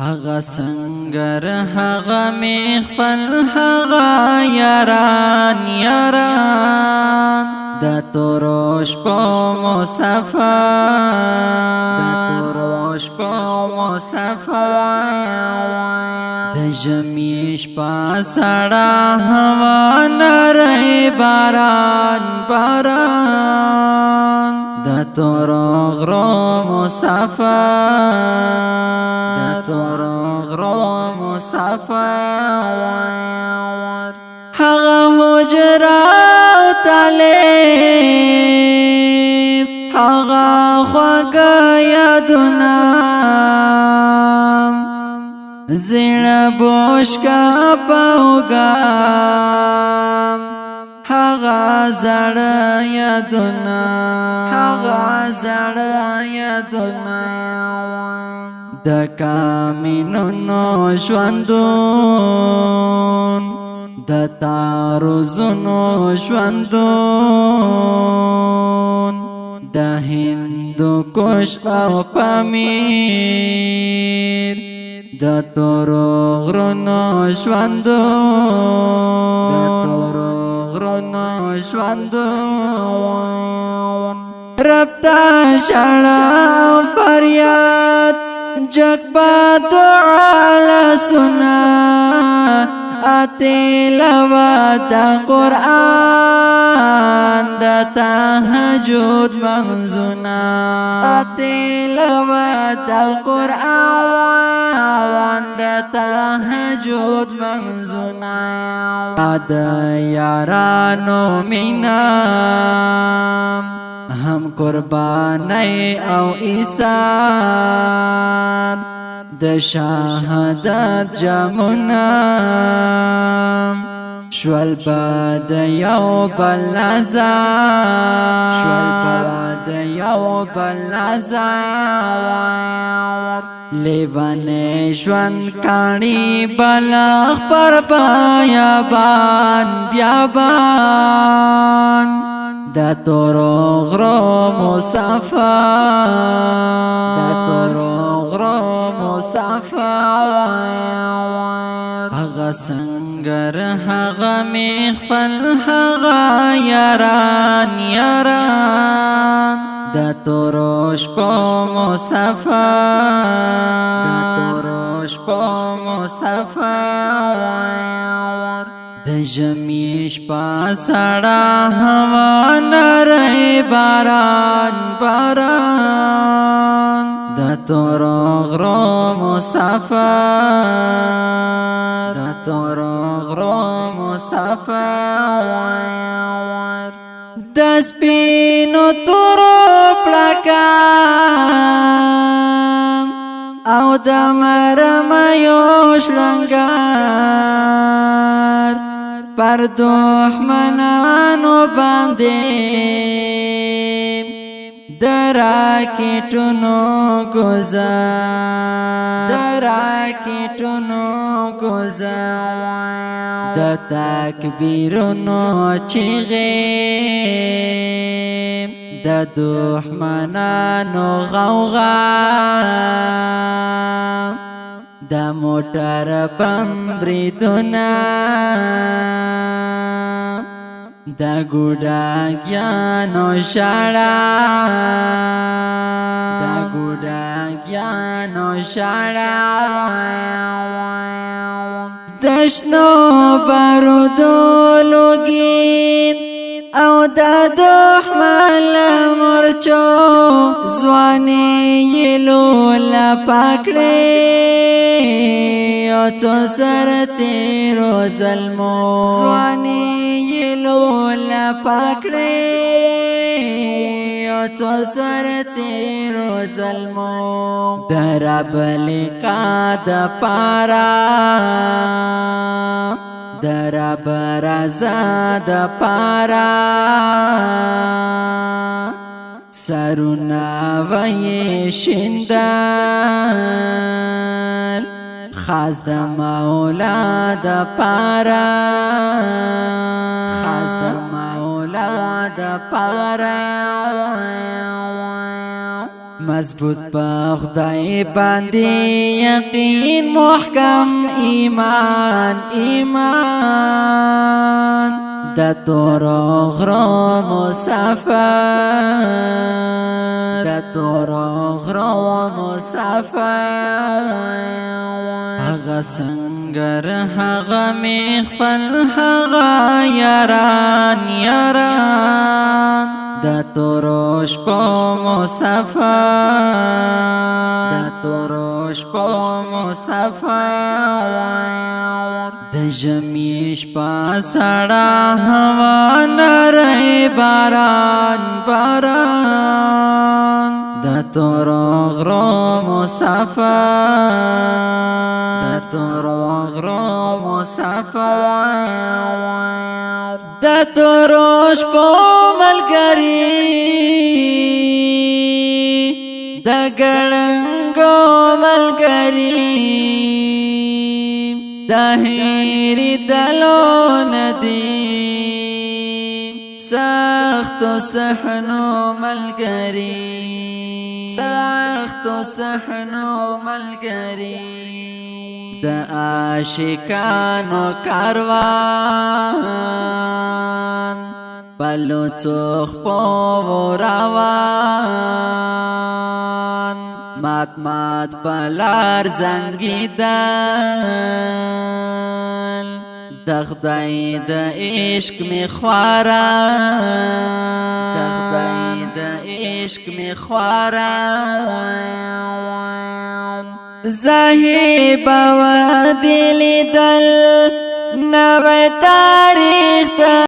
هغه سنگر هغه می خپل هغه یاران د تورش په مسافر د جمیش په سړه هوا نری باران د تور غرو مسافر هغه حجره او طالب هغه خواږه یادونه زړه بوشکا پاوګام هغه زړه یادونه د کامینونو ژوندون د تاروزونو ژوندون د هندو کش او پامیر د تورو غرونو ژوندون رب تا شړا فریاد جگ با دعا لسنا تلاوت قرآن دا تهجد منزونا تلاوت قرآن دا تهجد منزونا دا یارانو مینام هم قربانی او ایثار د شهادت جامونا شول باد یو بل نظر لیوانه ژوند کانی بلغ پر بیابان دا تورو غرو مسافر هغه سنگر هغه می خپل هغه یاران د تورش په مسافر د جمیش په سړه هوا نری باران د تور غرو مسافر د سپینو تورو پړکان او د مرمیو شلنګار پر دښمنانو باندې دراکټونو گذار د تکبیرونو چیغې د دښمنانو غوغا د موټر بمبریدونه د ګوډاګیانو ژړا د شنو بارودو لوګین او د دښمن مرچو ځواني یې لوله پکړې او څو سره تیرو ظلمو درب لقا د پارا درب رضا د پارا سرونا وی شندل خاص د مولا د پارا مضبوط په خدای باندې یقین محکم ایمان ایمان د تور غرو مسافر د تور غرو مسافر هغه سنگر هغه مخفل هغه یاران یاران د تورش په مسافر د تورش په مسافر د جمیش په سړه هوا نری باران باران د تور غرو مسافر د تور غرو مسافر د تورش په ملګری د ګړنګو ملګری د هېرې دلو ندی سختو صحنو ملګری سختو صحنو ملګری د عاشقانو کاروان پلو چوخ پو روان مات مات پلار زنگیدل د خدای د عشق می خواران د خدای د عشق می خواران زاهب و دل دل نوی تاریخ